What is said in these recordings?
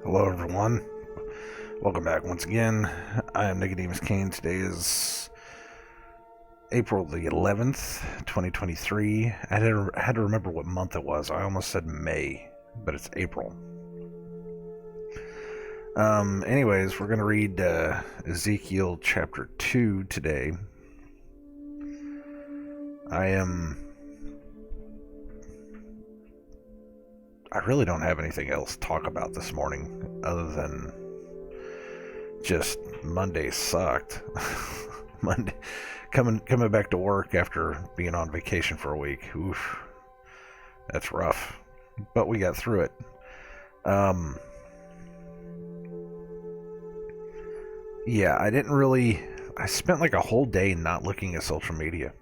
Hello, everyone. Welcome back once again. I am Nicodemus Kane. Today is April the 11th, 2023. I had to remember what month it was. I almost said May, but it's April. Anyways, we're going to read Ezekiel chapter 2 today. I really don't have anything else to talk about this morning other than just Monday sucked. Monday coming back to work after being on vacation for a week. Oof. That's rough. But we got through it. Yeah, I spent like a whole day not looking at social media.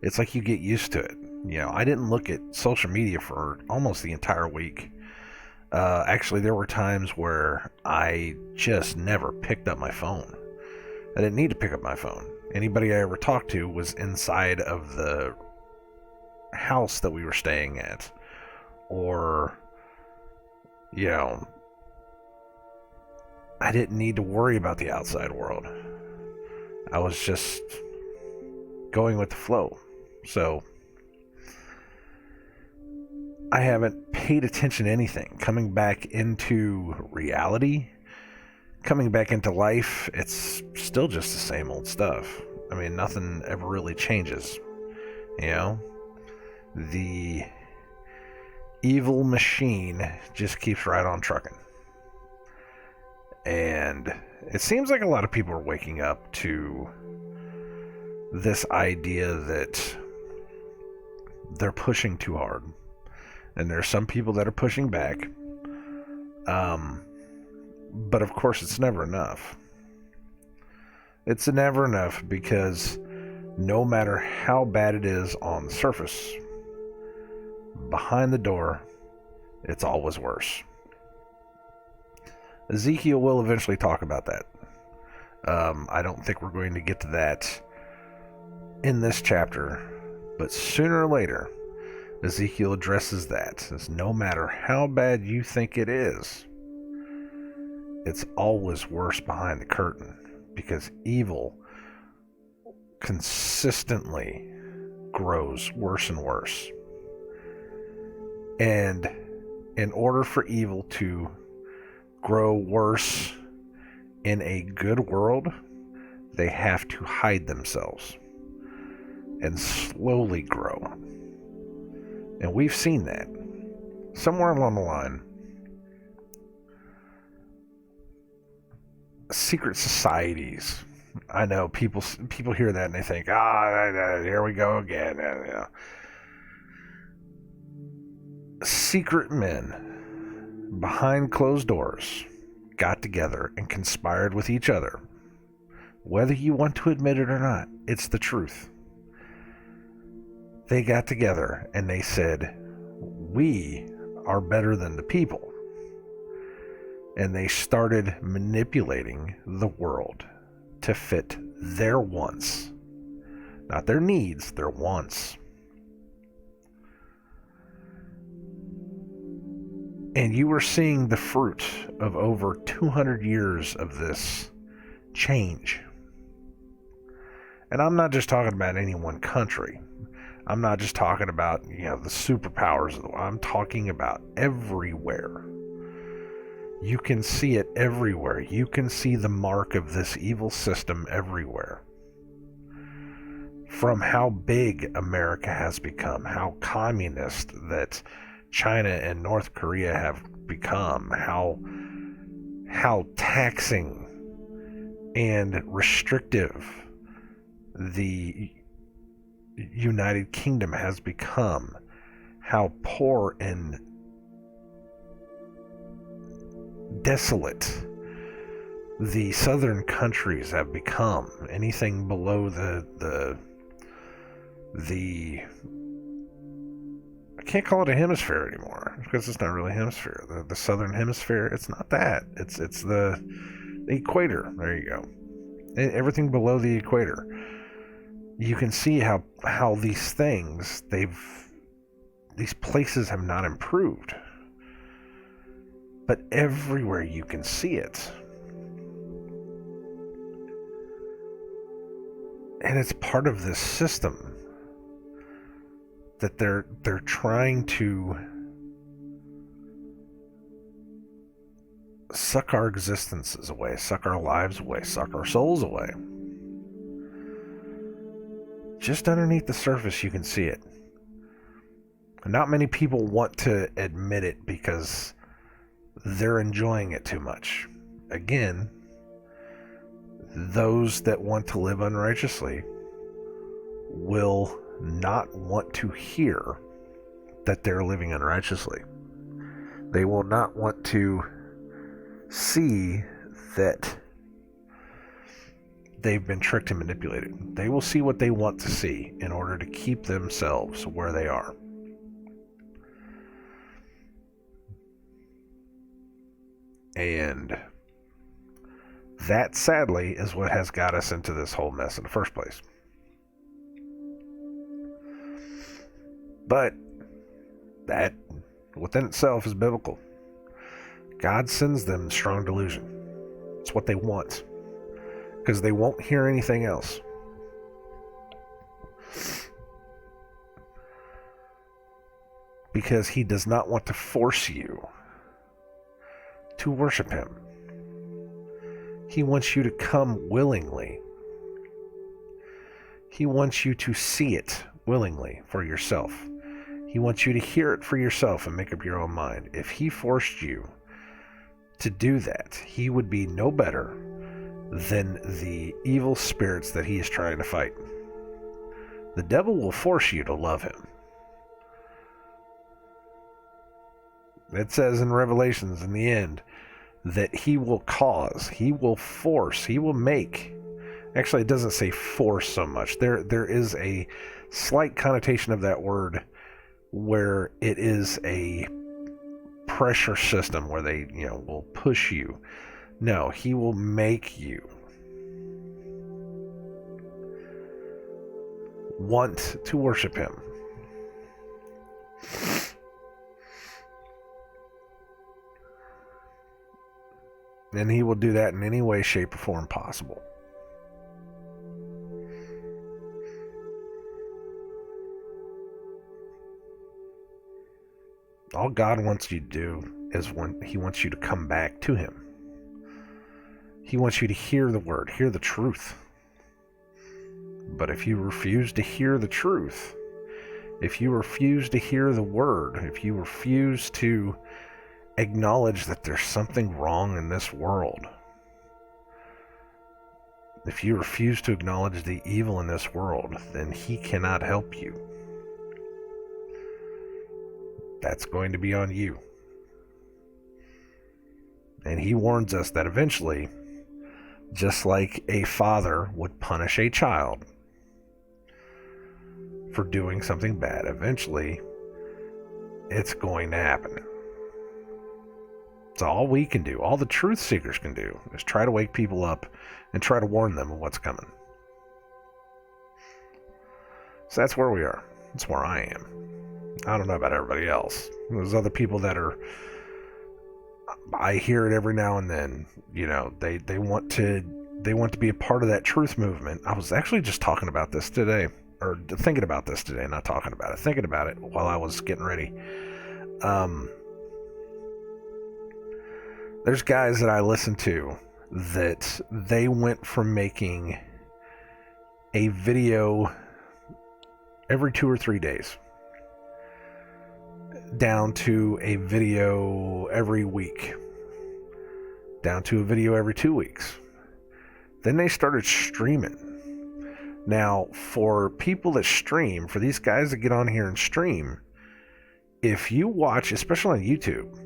It's like you get used to it. I didn't look at social media for almost the entire week. Actually, there were times where I just never picked up my phone. I didn't need to pick up my phone. Anybody I ever talked to was inside of the house that we were staying at. Or, I didn't need to worry about the outside world. I was just going with the flow. So, I haven't paid attention to anything. Coming back into reality, coming back into life, it's still just the same old stuff. I mean, nothing ever really changes. The evil machine just keeps right on trucking. And it seems like a lot of people are waking up to this idea that they're pushing too hard. And there's some people that are pushing back. But of course, it's never enough. It's never enough because no matter how bad it is on the surface, behind the door, it's always worse. Ezekiel will eventually talk about that. I don't think we're going to get to that in this chapter, but sooner or later, Ezekiel addresses that. As no matter how bad you think it is, it's always worse behind the curtain because evil consistently grows worse and worse. And in order for evil to grow worse in a good world, they have to hide themselves and slowly grow. And we've seen that somewhere along the line. Secret societies. I know people hear that and they think, here we go again. Secret men behind closed doors got together and conspired with each other. Whether you want to admit it or not, it's the truth. They got together and they said, we are better than the people. And they started manipulating the world to fit their wants. Not their needs, their wants. And you are seeing the fruit of over 200 years of this change. And I'm not just talking about any one country. I'm not just talking about, the superpowers of the world. I'm talking about everywhere. You can see it everywhere. You can see the mark of this evil system everywhere. From how big America has become, how communist that China and North Korea have become, how taxing and restrictive the United Kingdom has become, how poor and desolate the southern countries have become. Anything below the I can't call it a hemisphere anymore because it's not really a hemisphere. The southern hemisphere, it's not that. It's the equator. There you go. Everything below the equator. You can see how these places have not improved. but everywhere you can see it. And it's part of this system that they're trying to suck our existences away, suck our lives away, suck our souls away. Just underneath the surface, you can see it. Not many people want to admit it because they're enjoying it too much. Again, those that want to live unrighteously will not want to hear that they're living unrighteously. They will not want to see that they've been tricked and manipulated. They will see what they want to see in order to keep themselves where they are. And that, sadly, is what has got us into this whole mess in the first place. But that, within itself, is biblical. God sends them strong delusion. It's what they want, because they won't hear anything else. Because He does not want to force you to worship Him. He wants you to come willingly. He wants you to see it willingly for yourself. He wants you to hear it for yourself and make up your own mind. If He forced you to do that, He would be no better than the evil spirits that He is trying to fight. The devil will force you to love him. It says in Revelations in the end that he will cause, he will force, he will make. Actually, it doesn't say force so much. There is a slight connotation of that word where it is a pressure system where they, will push you. No, he will make you want to worship him. And he will do that in any way, shape, or form possible. All God wants you to do is when He wants you to come back to Him. He wants you to hear the word, hear the truth. But if you refuse to hear the truth, if you refuse to hear the word, if you refuse to acknowledge that there's something wrong in this world, if you refuse to acknowledge the evil in this world, then He cannot help you. That's going to be on you. And He warns us that eventually, just like a father would punish a child for doing something bad, eventually it's going to happen. It's all we can do, all the truth seekers can do, is try to wake people up and try to warn them of what's coming. So that's where we are. That's where I am. I don't know about everybody else. There's other people that are, I hear it every now and then, they want to be a part of that truth movement. I was actually just talking about this today, or thinking about this today, not talking about it, thinking about it while I was getting ready. There's guys that I listen to that they went from making a video every 2 or 3 days down to a video every week, down to a video every 2 weeks. Then they started streaming. Now, for people that stream, for these guys that get on here and stream, if you watch, especially on YouTube,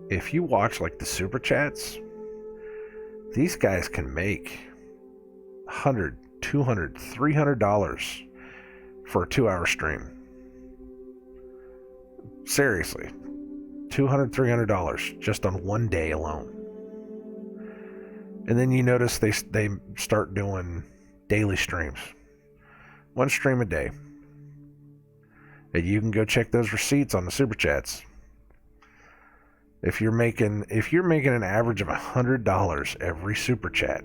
if you watch like the super chats, these guys can make $100, $200, $300 for a 2-hour stream. Seriously, $200, $300 just on one day alone. And then you notice they start doing daily streams, 1 stream a day. And you can go check those receipts on the super chats. If you're making an average of $100 every super chat,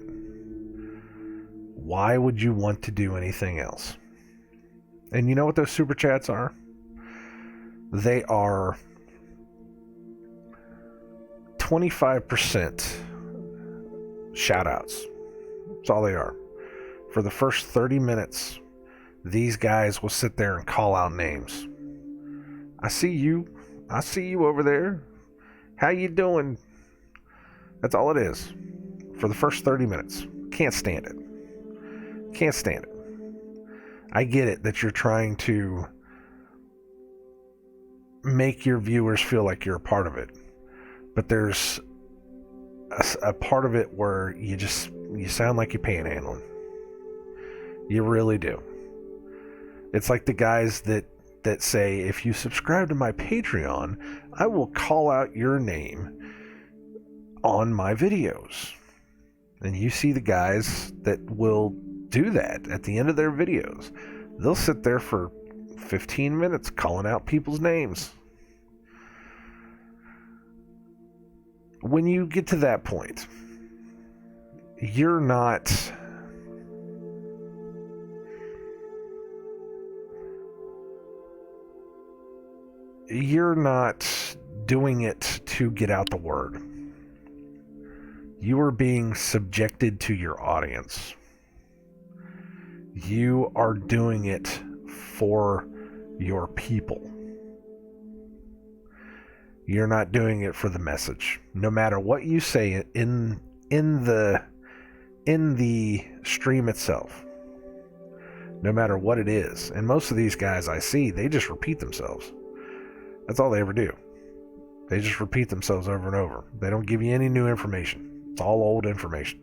why would you want to do anything else? And you know what those super chats are? They are 25% shout outs. That's all they are. For the first 30 minutes, these guys will sit there and call out names. I see you over there. How you doing? That's all it is. For the first 30 minutes. Can't stand it. Can't stand it. I get it that you're trying to make your viewers feel like you're a part of it. But there's a part of it where you sound like you're panhandling. You really do. It's like the guys that say, if you subscribe to my Patreon, I will call out your name on my videos. And you see the guys that will do that at the end of their videos. They'll sit there for 15 minutes calling out people's names. When you get to that point, you're not doing it to get out the word. You are being subjected to your audience. You are doing it for your people. You're not doing it for the message. No matter what you say in the stream itself. No matter what it is. And most of these guys I see, they just repeat themselves. That's all they ever do. They just repeat themselves over and over. They don't give you any new information. It's all old information.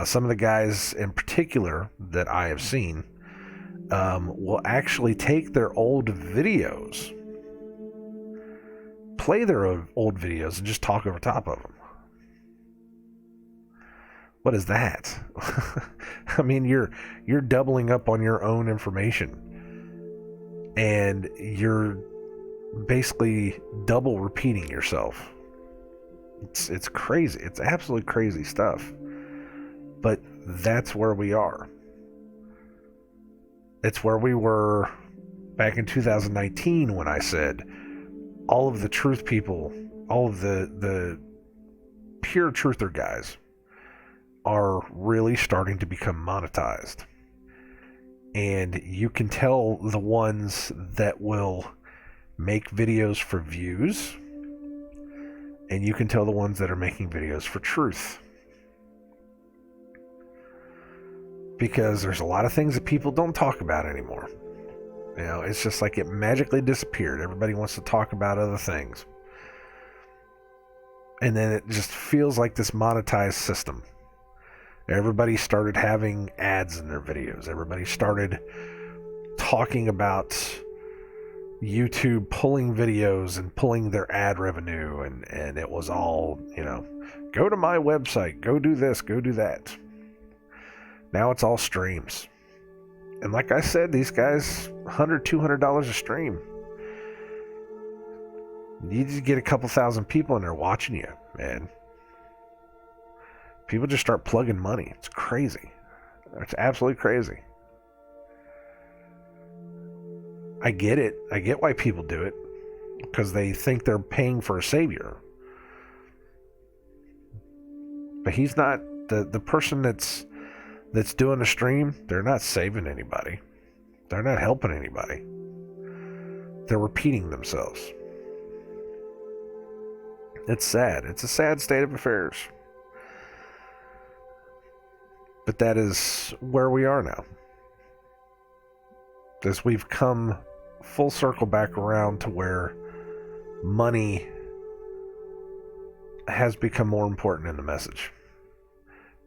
Some of the guys in particular that I have seen will actually take their old videos, play their old videos, and just talk over top of them. What is that? I mean, you're doubling up on your own information, and you're basically double repeating yourself. It's crazy. It's absolutely crazy stuff. But that's where we are. It's where we were back in 2019 when I said all of the truth people, all of the pure truther guys are really starting to become monetized. And you can tell the ones that will make videos for views, and you can tell the ones that are making videos for truth. Because there's a lot of things that people don't talk about anymore. You know, it's just like it magically disappeared. Everybody wants to talk about other things. And then it just feels like this monetized system. Everybody started having ads in their videos. Everybody started talking about YouTube pulling videos and pulling their ad revenue, and it was all, go to my website, go do this, go do that. Now it's all streams. And like I said, these guys, $100, $200 a stream. You just get a couple thousand people in there watching you, man. People just start plugging money. It's crazy. It's absolutely crazy. I get it. I get why people do it. Because they think they're paying for a savior. But he's not. The person that's doing a stream, they're not saving anybody. They're not helping anybody. They're repeating themselves. It's sad. It's a sad state of affairs. But that is where we are now. As we've come full circle back around to where money has become more important in the message.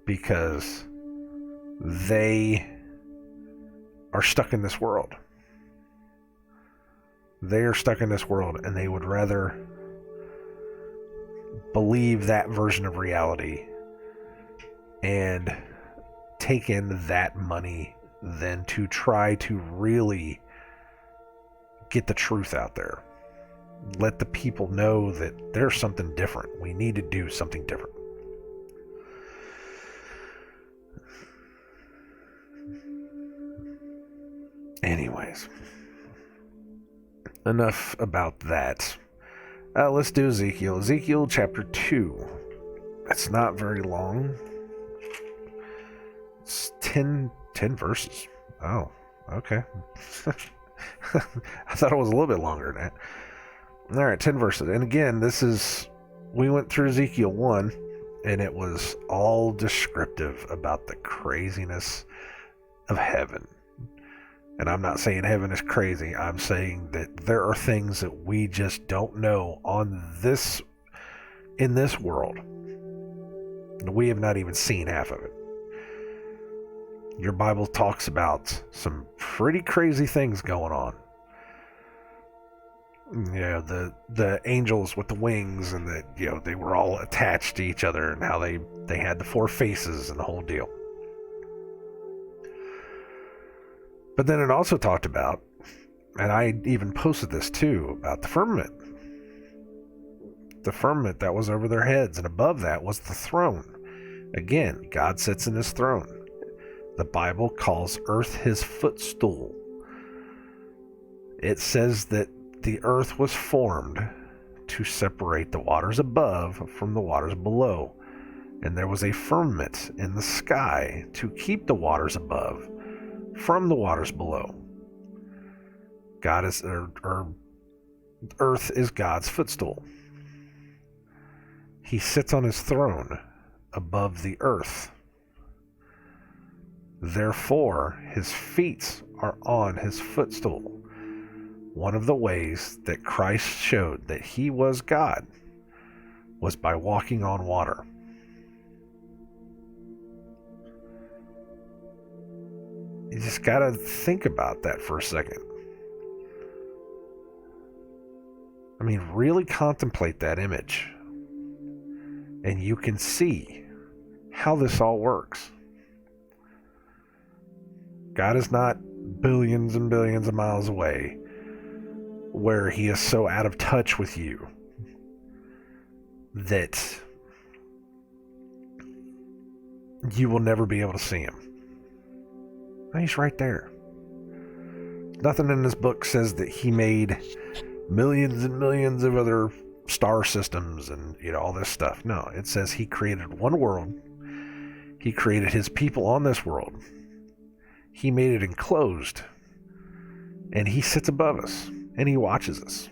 Because they are stuck in this world. They are stuck in this world, and they would rather believe that version of reality and take in that money than to try to really get the truth out there. let the people know that there's something different. We need to do something different. Anyways, enough about that. Let's do Ezekiel. Ezekiel chapter 2. It's not very long. It's 10 verses. Oh, okay. I thought it was a little bit longer than that. All right, 10 verses. And again, we went through Ezekiel 1, and it was all descriptive about the craziness of heaven. And I'm not saying heaven is crazy. I'm saying that there are things that we just don't know in this world. We have not even seen half of it. Your Bible talks about some pretty crazy things going on. The angels with the wings, and that they were all attached to each other, and how they had the 4 faces and the whole deal. But then it also talked about, and I even posted this too, about the firmament. The firmament that was over their heads, and above that was the throne. Again, God sits in his throne. The Bible calls earth his footstool. It says that the earth was formed to separate the waters above from the waters below. And there was a firmament in the sky to keep the waters above from the waters below. Earth is God's footstool. He sits on his throne above the earth. Therefore, his feet are on his footstool. One of the ways that Christ showed that he was God was by walking on water. You just got to think about that for a second. I mean, really contemplate that image. And you can see how this all works. God is not billions and billions of miles away, where he is so out of touch with you that you will never be able to see him. He's right there. Nothing in this book says that he made millions and millions of other star systems and all this stuff. No, it says he created one world. He created his people on this world. He made it enclosed, and he sits above us, and he watches us,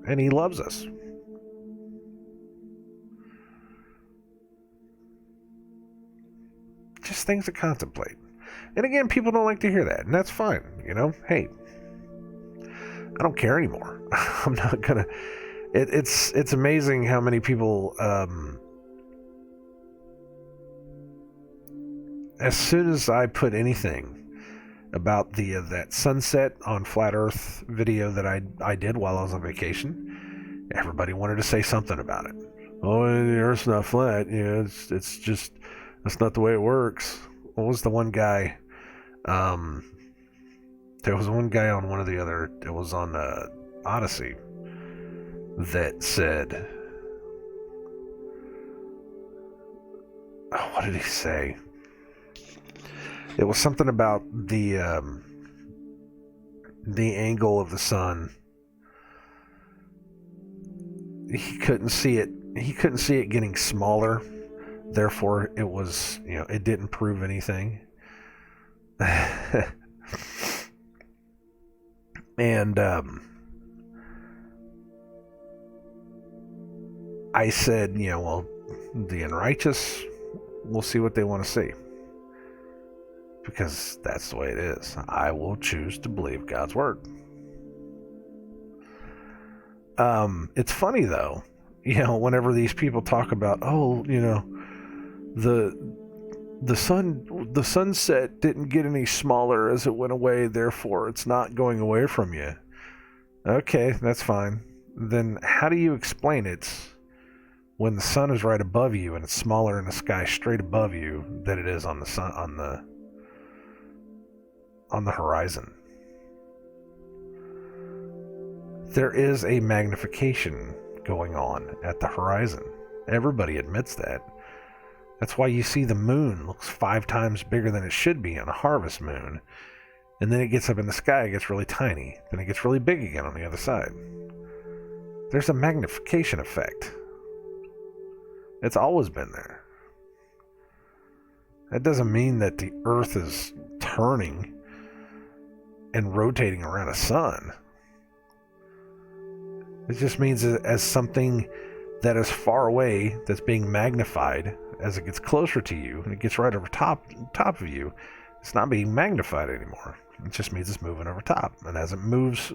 and he loves us. Just things to contemplate. And again, people don't like to hear that, and that's fine. Hey, I don't care anymore. I'm not gonna. It's amazing how many people, as soon as I put anything about that sunset on Flat Earth video that I did while I was on vacation, everybody wanted to say something about it. Oh, the Earth's not flat. It's just that's not the way it works. What was the one guy? There was one guy on one of the other. It was on Odyssey that said, what did he say? It was something about the angle of the sun. He couldn't see it. He couldn't see it getting smaller. Therefore, it was, it didn't prove anything. And I said, well, the unrighteous, we'll see what they want to see. Because that's the way it is. I will choose to believe God's word. It's funny, though, whenever these people talk about, the sunset didn't get any smaller as it went away, therefore it's not going away from you. Okay, that's fine. Then how do you explain it when the sun is right above you and it's smaller in the sky straight above you than it is on the sun on the horizon? There is a magnification going on at the horizon. Everybody admits that. That's why you see the moon looks 5 times bigger than it should be on a harvest moon. And then it gets up in the sky, it gets really tiny. Then it gets really big again on the other side. There's a magnification effect. It's always been there. That doesn't mean that the Earth is turning and rotating around a sun. It just means as something that is far away, that's being magnified as it gets closer to you, and it gets right over top of you, it's not being magnified anymore. It just means it's moving over top. And as it moves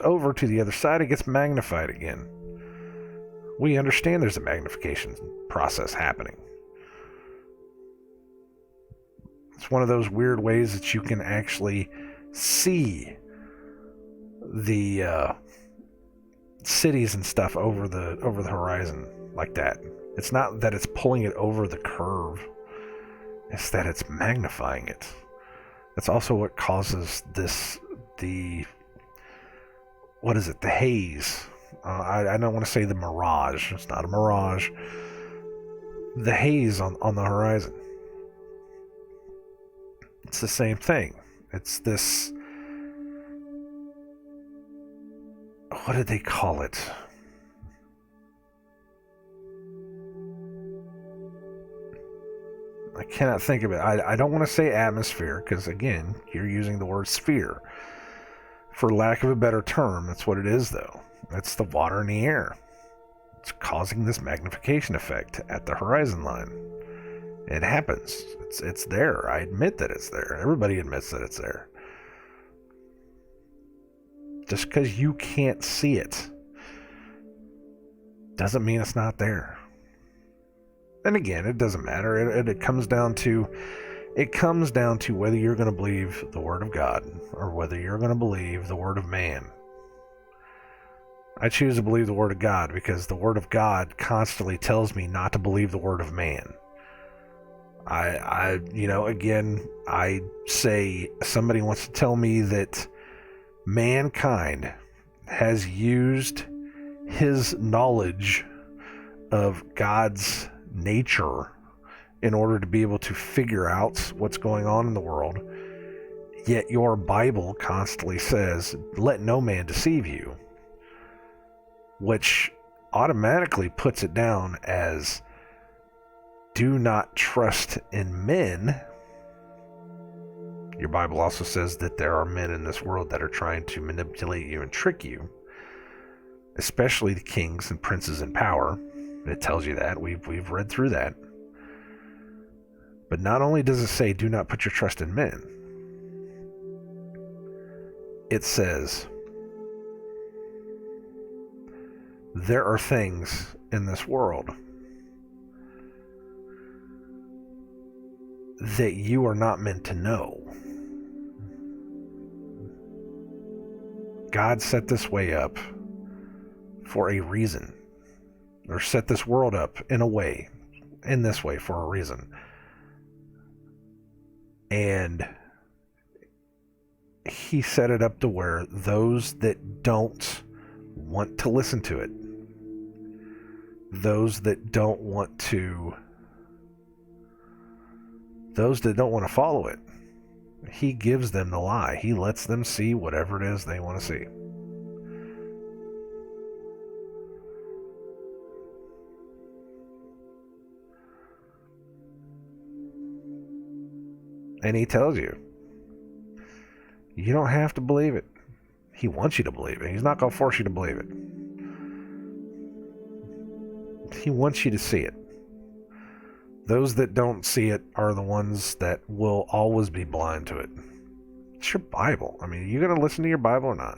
over to the other side, it gets magnified again. We understand there's a magnification process happening. It's one of those weird ways that you can actually see the cities and stuff over the horizon like that. It's not that it's pulling it over the curve. It's that it's magnifying it. That's also what causes the haze. I don't want to say the mirage. It's not a mirage. The haze on the horizon. It's the same thing. It's this... What did they call it? I cannot think of it. I don't want to say atmosphere, because again, you're using the word sphere. For lack of a better term, that's what it is though. It's the water in the air. It's causing this magnification effect at the horizon line. It happens. It's there. I admit that it's there. Everybody admits that it's there. Just because you can't see it doesn't mean it's not there. And again, it doesn't matter. It comes down to whether you're going to believe the Word of God or whether you're going to believe the Word of man. I choose to believe the Word of God because the Word of God constantly tells me not to believe the Word of man. I say somebody wants to tell me that mankind has used his knowledge of God's nature in order to be able to figure out what's going on in the world, yet your Bible constantly says, let no man deceive you, which automatically puts it down as do not trust in men. Your Bible also says that there are men in this world that are trying to manipulate you and trick you, especially the kings and princes in power. It tells you that. We've read through that. But not only does it say do not put your trust in men, it says there are things in this world that you are not meant to know. God set this way up for a reason, or set this world up in this way for a reason. And he set it up to where those that don't want to listen to it, those that don't want to follow it, he gives them the lie. He lets them see whatever it is they want to see. And he tells you, you don't have to believe it. He wants you to believe it. He's not going to force you to believe it. He wants you to see it. Those that don't see it are the ones that will always be blind to it. It's your Bible. I mean, you going to listen to your Bible or not?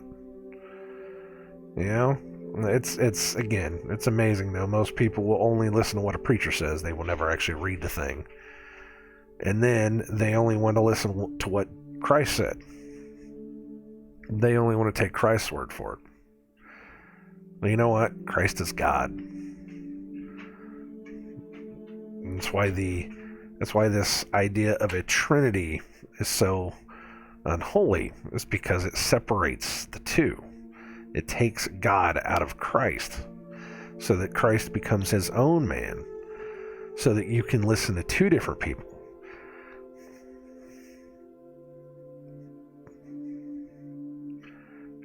You know? It's again, it's amazing though. Most people will only listen to what a preacher says. They will never actually read the thing. And then they only want to listen to what Christ said. They only want to take Christ's word for it. Well, you know what? Christ is God. And that's why this idea of a Trinity is so unholy, is because it separates the two. It takes God out of Christ so that Christ becomes his own man, so that you can listen to two different people.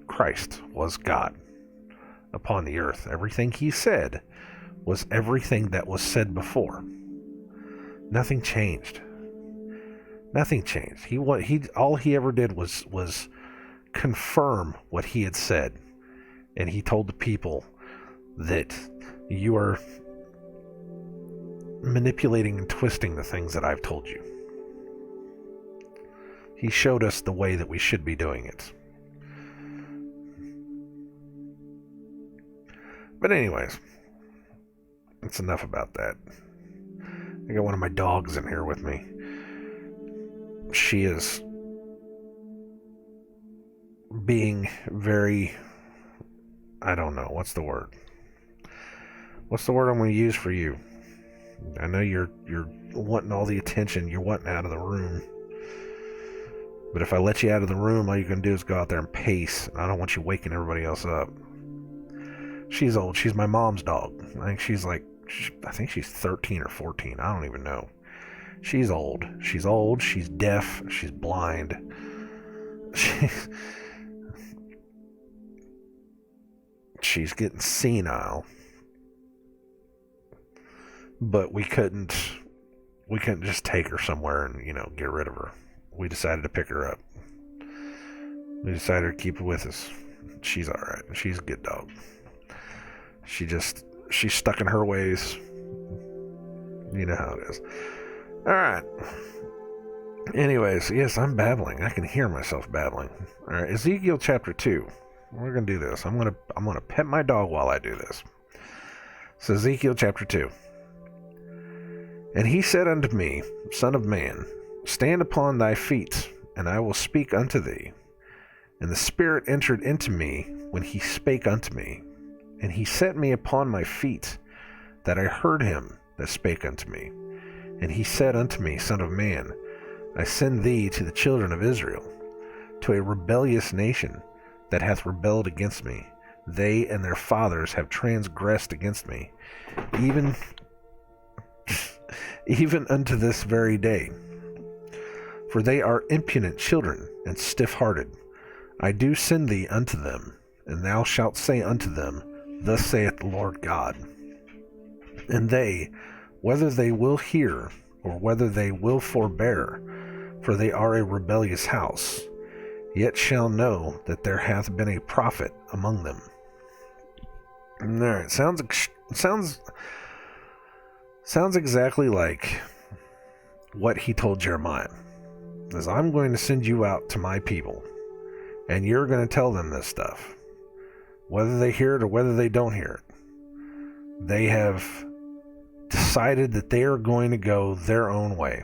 Christ was God upon the earth. Everything he said was everything that was said before. Nothing changed. Nothing changed. All he ever did was confirm what he had said. And he told the people that you are manipulating and twisting the things that I've told you. He showed us the way that we should be doing it. But anyways, that's enough about that. I got one of my dogs in here with me. She is being very, I don't know, what's the word? What's the word I'm going to use for you? I know you're wanting all the attention, you're wanting out of the room. But if I let you out of the room, all you can do is go out there and pace. I don't want you waking everybody else up. She's old. She's my mom's dog. I think she's 13 or 14. I don't even know. She's old. She's deaf. She's blind. She's getting senile. But we couldn't just take her somewhere and, get rid of her. We decided to pick her up. We decided to keep her with us. She's alright. She's a good dog. She's stuck in her ways. You know how it is. Alright. Anyways, yes, I'm babbling. I can hear myself babbling. Alright, Ezekiel chapter 2. We're gonna do this. I'm gonna pet my dog while I do this. So Ezekiel chapter 2. And he said unto me, Son of man, stand upon thy feet, and I will speak unto thee. And the Spirit entered into me when he spake unto me. And he set me upon my feet, that I heard him that spake unto me. And he said unto me, Son of man, I send thee to the children of Israel, to a rebellious nation that hath rebelled against me. They and their fathers have transgressed against me, even unto this very day. For they are impudent children and stiff-hearted. I do send thee unto them, and thou shalt say unto them, Thus saith the Lord God. And they, whether they will hear, or whether they will forbear, for they are a rebellious house, yet shall know that there hath been a prophet among them. Alright, sounds exactly like what he told Jeremiah. Says, I'm going to send you out to my people, and you're going to tell them this stuff. Whether they hear it or whether they don't hear it. They have decided that they are going to go their own way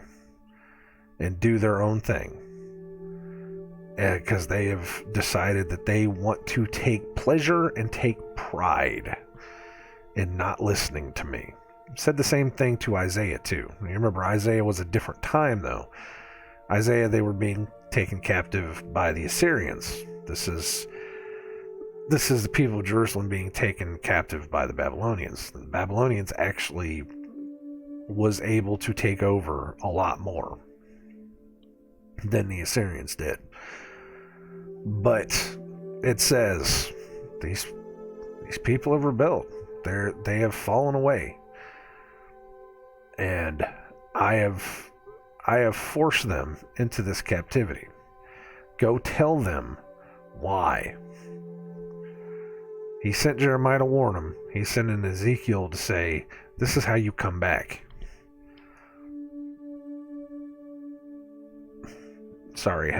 and do their own thing. Because they have decided that they want to take pleasure and take pride in not listening to me. Said the same thing to Isaiah too. You remember, Isaiah was a different time though. Isaiah, they were being taken captive by the Assyrians. This is the people of Jerusalem being taken captive by the Babylonians. The Babylonians actually was able to take over a lot more than the Assyrians did. But it says these people have rebelled. They have fallen away. And I have forced them into this captivity. Go tell them why. He sent Jeremiah to warn them. He sent in Ezekiel to say, this is how you come back. Sorry, I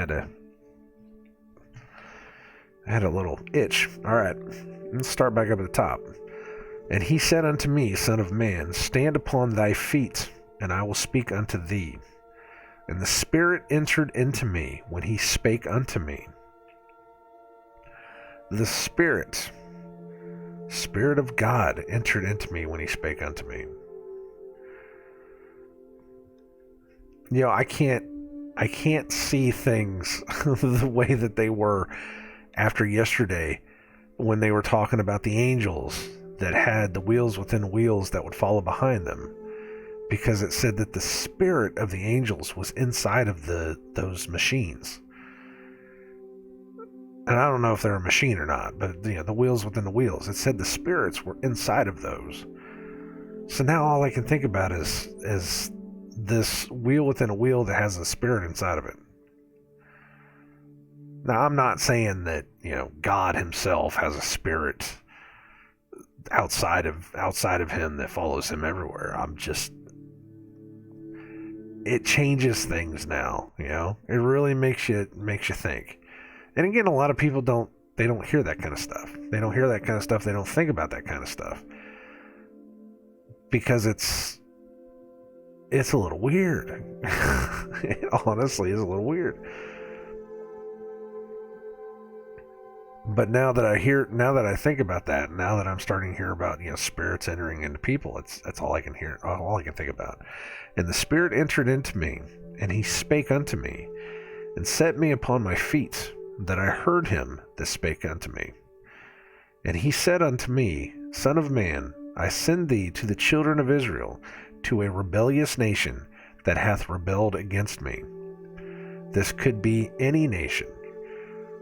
had a little itch. Alright, let's start back up at the top. And he said unto me, Son of man, stand upon thy feet, and I will speak unto thee. And the Spirit entered into me when he spake unto me. The Spirit of God entered into me when he spake unto me. I can't see things the way that they were after yesterday when they were talking about the angels that had the wheels within wheels that would follow behind them, because it said that the spirit of the angels was inside of those machines. And I don't know if they're a machine or not, but the wheels within the wheels, it said the spirits were inside of those. So now all I can think about is this wheel within a wheel that has a spirit inside of it. Now, I'm not saying that, God himself has a spirit outside of him that follows him everywhere. It changes things now, It really makes you think. And again, a lot of people don't hear that kind of stuff. They don't hear that kind of stuff. They don't think about that kind of stuff. Because it's a little weird. It honestly is a little weird. But now that I think about that, now that I'm starting to hear about, spirits entering into people, that's all I can hear, all I can think about. And the Spirit entered into me, and he spake unto me, and set me upon my feet, that I heard him that spake unto me. And he said unto me, Son of man, I send thee to the children of Israel, to a rebellious nation that hath rebelled against me. This could be any nation.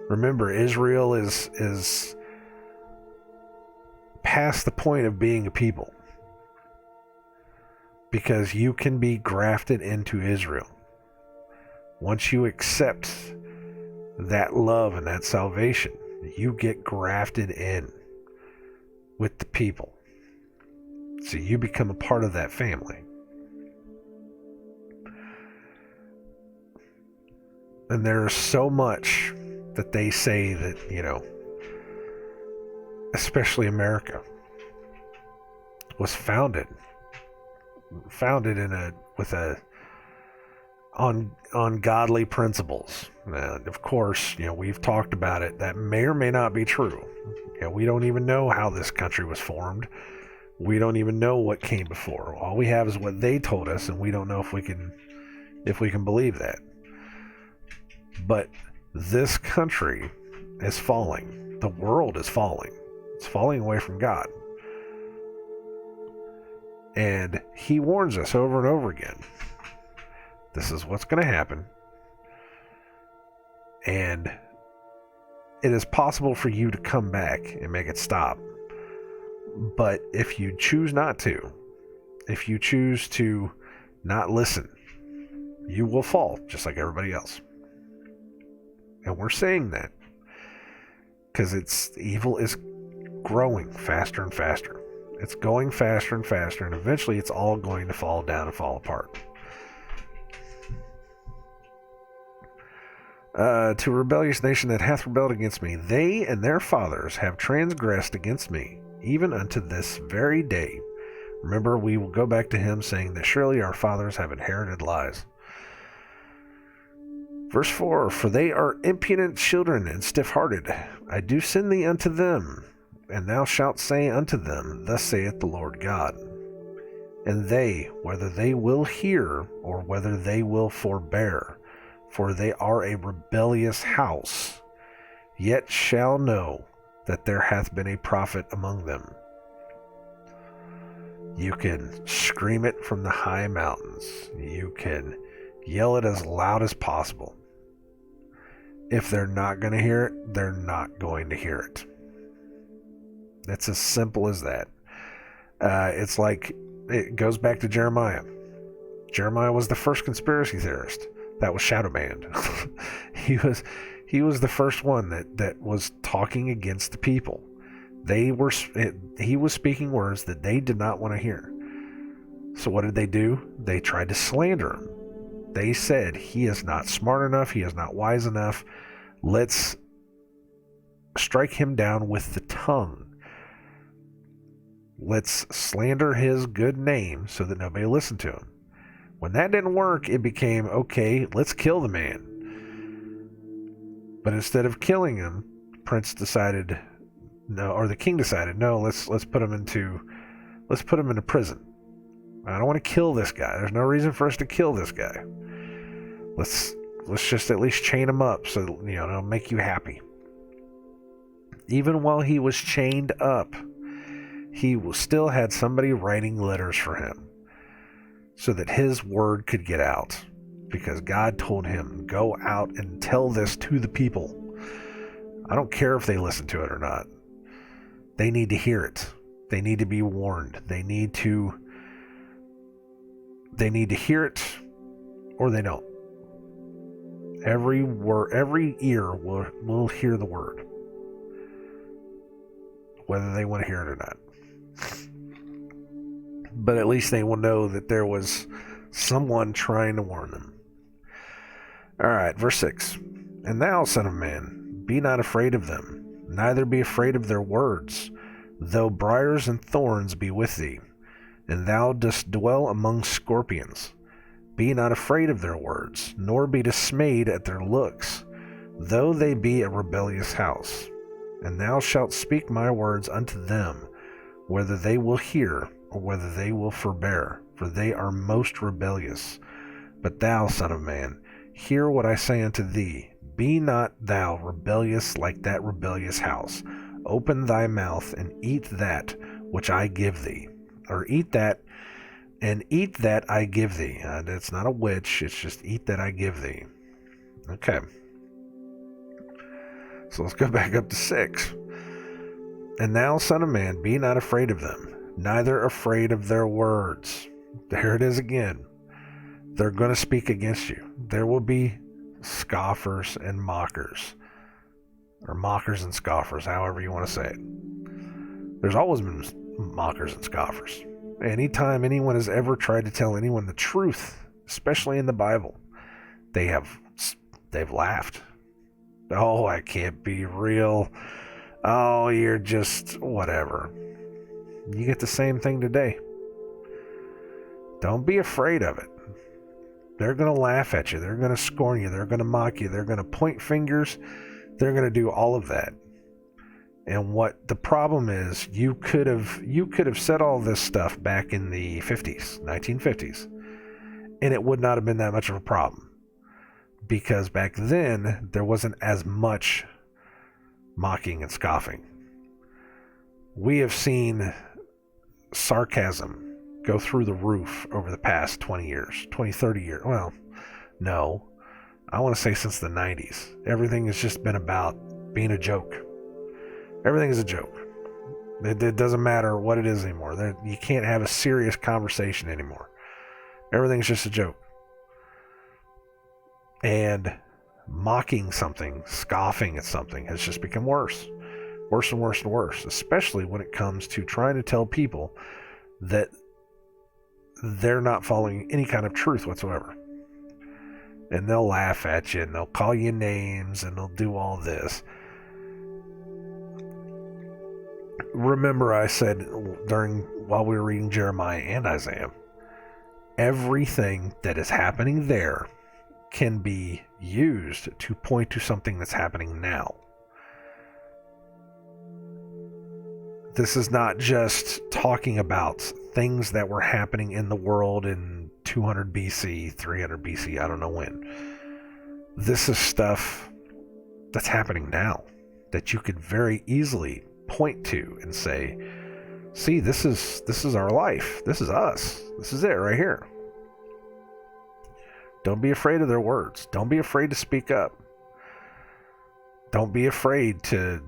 Remember, Israel is past the point of being a people, because you can be grafted into Israel. Once you accept that love and that salvation, you get grafted in with the people. So you become a part of that family. And there's so much that they say that, especially America, was founded on godly principles. And of course, we've talked about it. That may or may not be true. We don't even know how this country was formed. We don't even know what came before. All we have is what they told us, and we don't know if we can believe that. But this country is falling. The world is falling. It's falling away from God. And he warns us over and over again. This is what's going to happen. And it is possible for you to come back and make it stop. But if you choose not to, if you choose to not listen, you will fall just like everybody else. And we're saying that because evil is growing faster and faster. It's going faster and faster, and eventually it's all going to fall down and fall apart. To a rebellious nation that hath rebelled against me, they and their fathers have transgressed against me, even unto this very day. Remember, we will go back to him saying that surely our fathers have inherited lies. Verse 4, For they are impudent children and stiff-hearted. I do send thee unto them, and thou shalt say unto them, Thus saith the Lord God. And they, whether they will hear, or whether they will forbear, for they are a rebellious house, yet shall know that there hath been a prophet among them. You can scream it from the high mountains. You can yell it as loud as possible. If they're not going to hear it, they're not going to hear it. It's as simple as that. It's like, it goes back to Jeremiah. Jeremiah was the first conspiracy theorist that was shadow banned. He was the first one that was talking against the people. He was speaking words that they did not want to hear. So what did they do? They tried to slander him. They said, he is not smart enough, he is not wise enough. Let's strike him down with the tongue. Let's slander his good name so that nobody will listen to him. When that didn't work, it became, okay, let's kill the man. But instead of killing him, the king decided, no, let's put him into prison. I don't want to kill this guy. There's no reason for us to kill this guy. Let's just at least chain him up so it'll make you happy. Even while he was chained up, he still had somebody writing letters for him so that his word could get out. Because God told him, go out and tell this to the people. I don't care if they listen to it or not. They need to hear it. They need to be warned. They need to hear it, or they don't. Every ear will hear the word, whether they want to hear it or not. But at least they will know that there was someone trying to warn them. Alright, verse 6. And thou, son of man, be not afraid of them, neither be afraid of their words, though briars and thorns be with thee, and thou dost dwell among scorpions. Be not afraid of their words, nor be dismayed at their looks, though they be a rebellious house. And thou shalt speak my words unto them, whether they will hear, or whether they will forbear, for they are most rebellious. But thou, son of man, hear what I say unto thee. Be not thou rebellious like that rebellious house. Open thy mouth and eat that which I give thee. Or eat that, and eat that I give thee. It's not a which, it's just eat that I give thee. Okay. So let's go back up to 6. And thou, son of man, be not afraid of them, neither afraid of their words. There it is again. They're going to speak against you. There will be scoffers and mockers. Or mockers and scoffers, however you want to say it. There's always been mockers and scoffers. Anytime anyone has ever tried to tell anyone the truth, especially in the Bible, they've laughed. Oh, I can't be real. Oh, you're just whatever. You get the same thing today. Don't be afraid of it. They're going to laugh at you. They're going to scorn you. They're going to mock you. They're going to point fingers. They're going to do all of that. And what the problem is, you could have said all this stuff back in the 50s, 1950s, and it would not have been that much of a problem. Because back then, there wasn't as much mocking and scoffing. We have seen sarcasm go through the roof over the past 20 years, 20, 30 years. Well, no. I want to say since the 90s. Everything has just been about being a joke. Everything is a joke. It doesn't matter what it is anymore. You can't have a serious conversation anymore. Everything's just a joke. And mocking something, scoffing at something has just become worse. Worse and worse and worse. Especially when it comes to trying to tell people that they're not following any kind of truth whatsoever. And they'll laugh at you and they'll call you names and they'll do all this. Remember I said while we were reading Jeremiah and Isaiah, everything that is happening there can be used to point to something that's happening now. This is not just talking about things that were happening in the world in 200 BC, 300 BC, I don't know when. This is stuff that's happening now that you could very easily point to and say, see, this is our life. This is us. This is it right here. Don't be afraid of their words. Don't be afraid to speak up. Don't be afraid to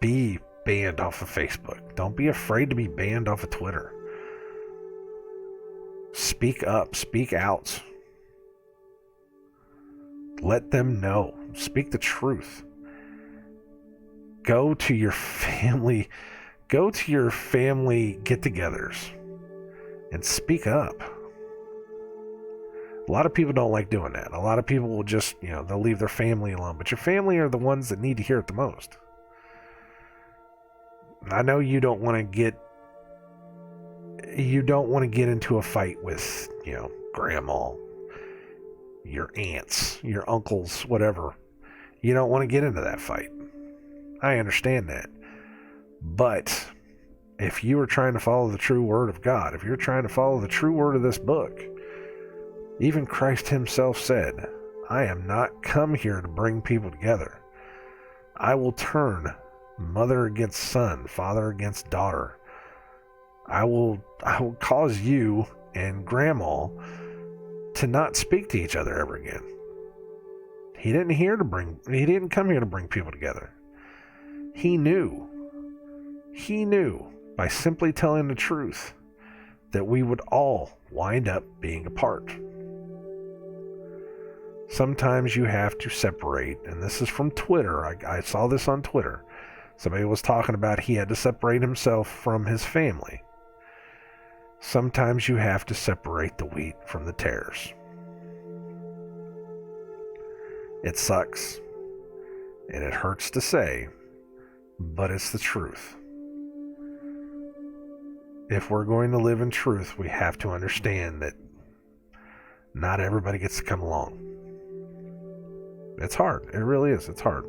be banned off of Facebook. Don't be afraid to be banned off of Twitter. Speak up. Speak out. Let them know. Speak the truth. Go to your family get-togethers and speak up. A lot of people don't like doing that. A lot of people will just, they'll leave their family alone. But your family are the ones that need to hear it the most. I know you don't want to get into a fight with, grandma, your aunts, your uncles, whatever. You don't want to get into that fight. I understand that. But if you are trying to follow the true word of God, if you're trying to follow the true word of this book, even Christ himself said, I am not come here to bring people together. I will turn mother against son, father against daughter. I will cause you and grandma to not speak to each other ever again. He didn't come here to bring people together. He knew by simply telling the truth that we would all wind up being apart. Sometimes you have to separate, and this is from Twitter. I saw this on Twitter. Somebody was talking about he had to separate himself from his family. Sometimes you have to separate the wheat from the tares. It sucks, and it hurts to say, but it's the truth. If we're going to live in truth, we have to understand that not everybody gets to come along. It's hard. It really is. It's hard.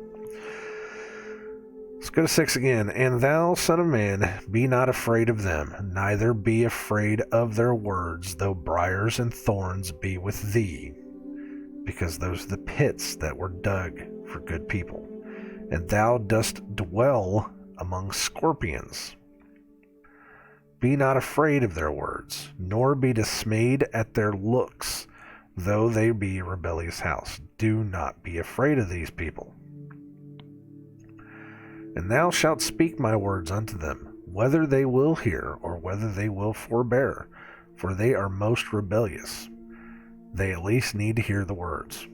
Let's go to 6 again. And thou, son of man, be not afraid of them, neither be afraid of their words, though briars and thorns be with thee, because those are the pits that were dug for good people. And thou dost dwell among scorpions. Be not afraid of their words, nor be dismayed at their looks, though they be a rebellious house. Do not be afraid of these people. And thou shalt speak my words unto them, whether they will hear, or whether they will forbear, for they are most rebellious. They at least need to hear the words.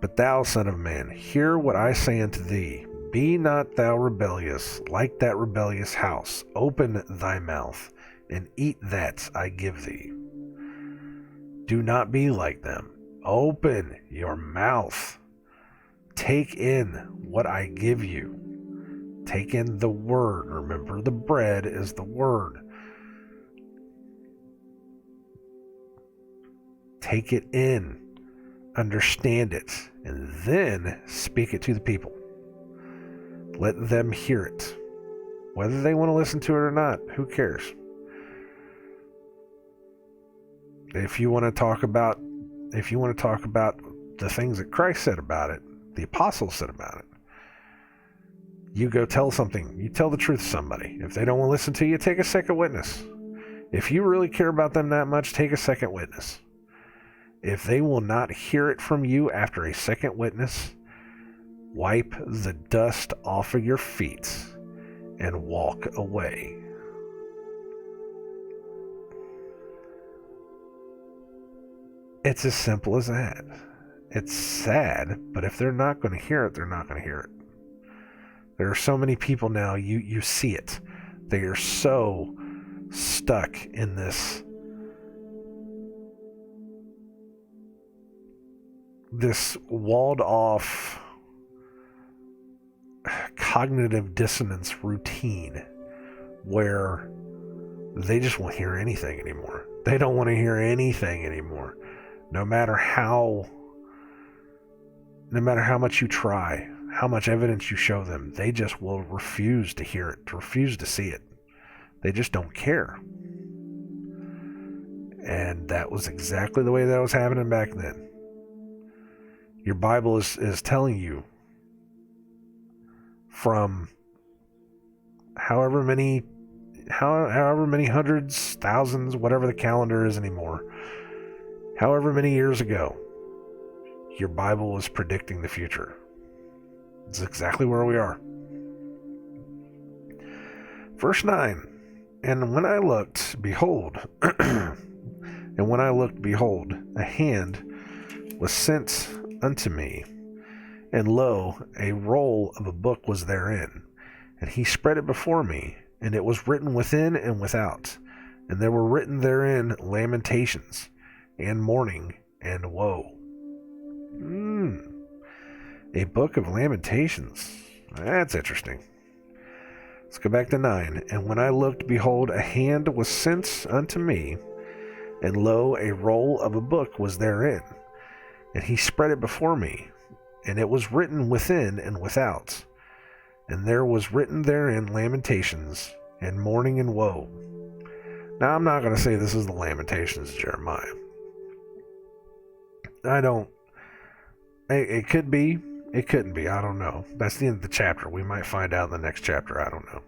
But thou, son of man, hear what I say unto thee. Be not thou rebellious, like that rebellious house. Open thy mouth, and eat that I give thee. Do not be like them. Open your mouth. Take in what I give you. Take in the word. Remember, the bread is the word. Take it in. Understand it. And then speak it to the people. Let them hear it. Whether they want to listen to it or not, who cares? If you want to talk about the things that Christ said about it, the apostles said about it, you go tell something. You tell the truth to somebody. If they don't want to listen to you, take a second witness. If you really care about them that much, take a second witness. If they will not hear it from you after a second witness, wipe the dust off of your feet and walk away. It's as simple as that. It's sad, but if they're not going to hear it, they're not going to hear it. There are so many people now, you see it. They are so stuck in this walled off cognitive dissonance routine where they just won't hear anything anymore. They don't want to hear anything anymore. No matter how much you try, how much evidence you show them, they just will refuse to hear it, refuse to see it. They just don't care. And that was exactly the way that was happening back then. Your Bible is telling you from however many hundreds, thousands, whatever the calendar is anymore, however many years ago, your Bible is predicting the future. It's exactly where we are. Verse 9, and when I looked, behold, a hand was sent unto me, and lo, a roll of a book was therein, and he spread it before me, and it was written within and without, and there were written therein lamentations, and mourning, and woe. A book of lamentations. That's interesting. Let's go back to 9. And when I looked, behold, a hand was sent unto me, and lo, a roll of a book was therein, and he spread it before me, and it was written within and without, and there was written therein lamentations, and mourning and woe. Now, I'm not going to say this is the Lamentations of Jeremiah. It could be. It couldn't be. I don't know. That's the end of the chapter. We might find out in the next chapter. I don't know.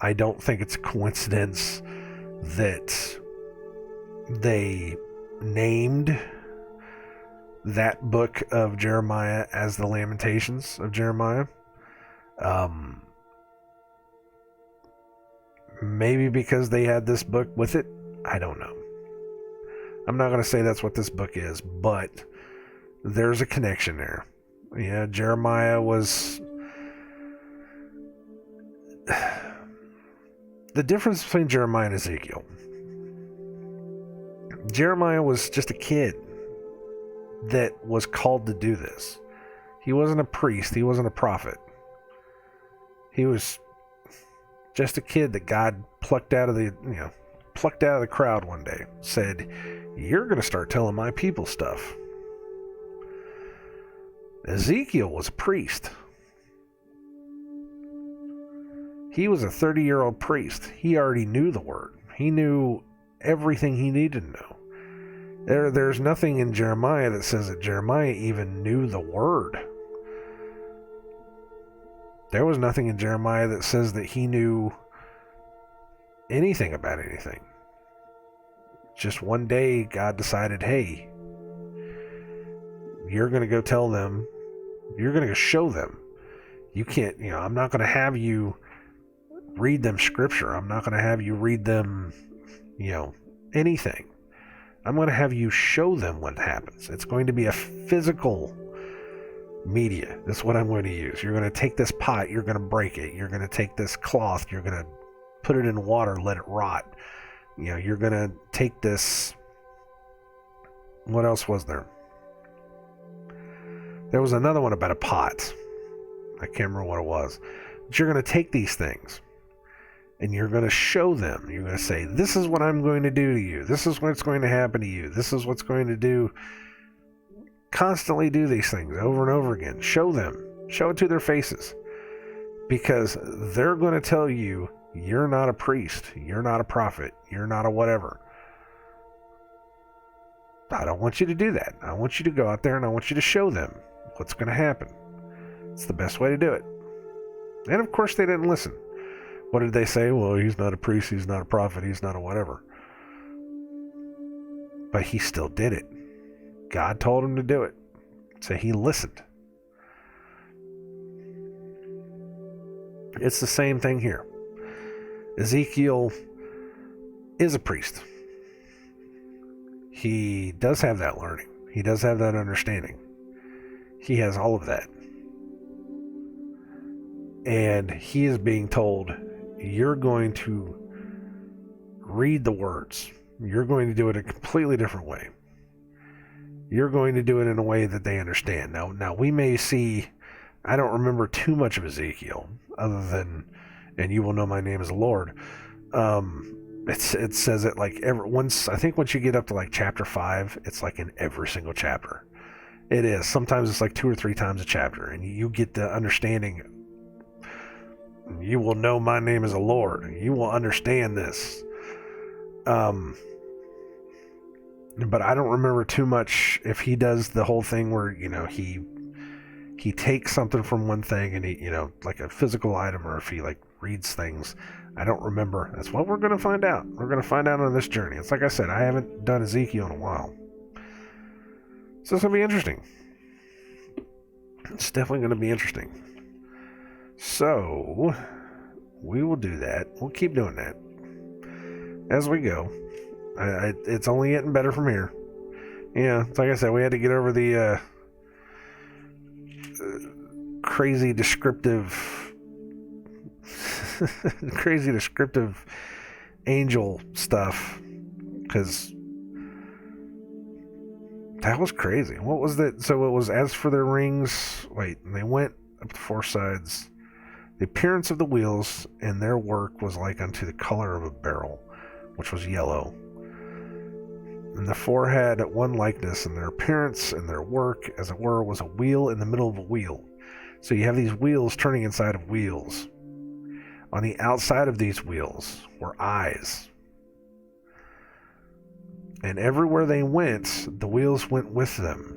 I don't think it's a coincidence that they named that book of Jeremiah as the Lamentations of Jeremiah. Maybe because they had this book with it. I don't know. I'm not going to say that's what this book is, but there's a connection there. Yeah, Jeremiah was... The difference between Jeremiah and Ezekiel. Jeremiah was just a kid that was called to do this. He wasn't a priest. He wasn't a prophet. He was just a kid that God plucked out of the crowd one day. Said, "You're going to start telling my people stuff." Ezekiel was a priest. He was a 30-year-old priest. He already knew the word. He knew everything he needed to know. There's nothing in Jeremiah that says that Jeremiah even knew the word. There was nothing in Jeremiah that says that he knew anything about anything. Just one day, God decided, hey, you're going to go tell them, you're going to go show them. You can't, I'm not going to have you read them scripture. I'm not going to have you read them, anything. I'm going to have you show them what happens. It's going to be a physical media. That's what I'm going to use. You're going to take this pot, you're going to break it. You're going to take this cloth, you're going to put it in water, let it rot. You're going to take this... What else was there? There was another one about a pot. I can't remember what it was. But you're going to take these things and you're going to show them. You're going to say, this is what I'm going to do to you. This is what's going to happen to you. This is what's going to do. Constantly do these things over and over again. Show them. Show it to their faces. Because they're going to tell you, you're not a priest. You're not a prophet. You're not a whatever. I don't want you to do that. I want you to go out there and I want you to show them what's going to happen. It's the best way to do it. And of course they didn't listen. What did they say? Well, he's not a priest, he's not a prophet, he's not a whatever. But he still did it. God told him to do it. So he listened. It's the same thing here. Ezekiel is a priest. He does have that learning. He does have that understanding. He has all of that. And he is being told, you're going to read the words. You're going to do it a completely different way. You're going to do it in a way that they understand. Now we may see, I don't remember too much of Ezekiel, other than, and you will know my name is the Lord. It says it like once you get up to like chapter 5, it's like in every single chapter. It is. Sometimes it's like 2 or 3 times a chapter, and you get the understanding. You will know my name is the Lord. You will understand this. But I don't remember too much if he does the whole thing where, he takes something from one thing and he, like a physical item, or if he like reads things. I don't remember. That's what we're going to find out. We're going to find out on this journey. It's like I said, I haven't done Ezekiel in a while. So it's going to be interesting. It's definitely going to be interesting. So, we will do that. We'll keep doing that as we go. It's only getting better from here. Yeah, it's like I said, we had to get over the crazy descriptive angel stuff, because that was crazy. What was that? So it was, as for their rings, and they went up the 4 sides. The appearance of the wheels and their work was like unto the color of a beryl, which was yellow. And the 4 had one likeness, and their appearance and their work, as it were, was a wheel in the middle of a wheel. So you have these wheels turning inside of wheels. On the outside of these wheels were eyes. And everywhere they went, the wheels went with them.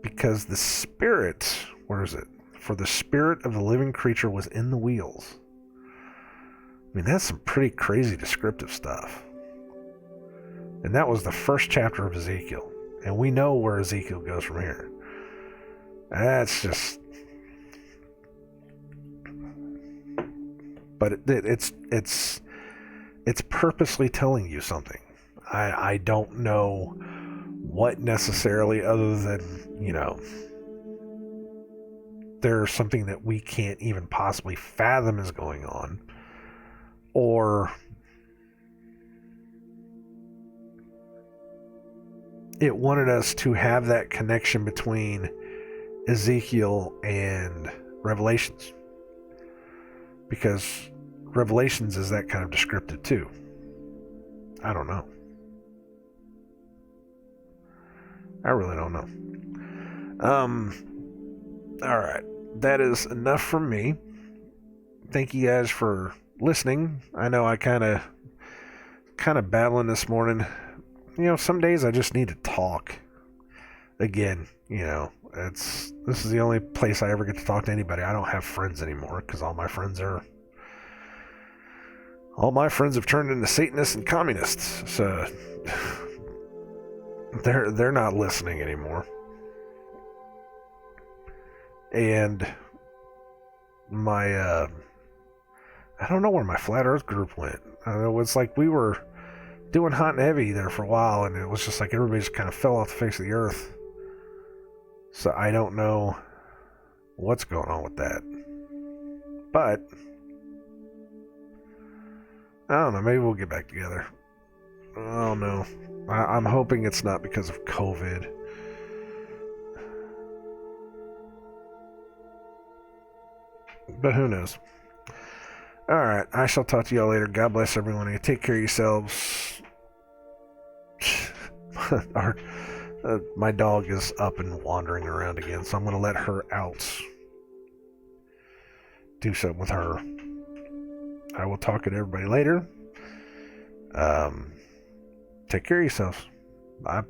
because the spirit, where is it? For the spirit of the living creature was in the wheels. I mean, that's some pretty crazy descriptive stuff. And that was the first chapter of Ezekiel. And we know where Ezekiel goes from here. That's just... But it's purposely telling you something. I don't know what necessarily, other than, you know, there's something that we can't even possibly fathom is going on. Or it wanted us to have that connection between Ezekiel and Revelations. Because Revelations is that kind of descriptive too. I don't know. I really don't know. Alright. That is enough from me. Thank you guys for listening. I know I kind of battling this morning. You know, some days I just need to talk. Again, you know, this is the only place I ever get to talk to anybody. I don't have friends anymore because all my friends have turned into Satanists and communists. So they're not listening anymore. And my I don't know where my Flat Earth group went. It was like we were doing hot and heavy there for a while, and it was just like everybody just kind of fell off the face of the earth. So I don't know what's going on with that. But I don't know, maybe we'll get back together. I don't know. I'm hoping it's not because of COVID. But who knows? Alright, I shall talk to y'all later. God bless everyone. Take care of yourselves. My dog is up and wandering around again, so I'm going to let her out. Do something with her. I will talk to everybody later. Take care of yourselves. Bye.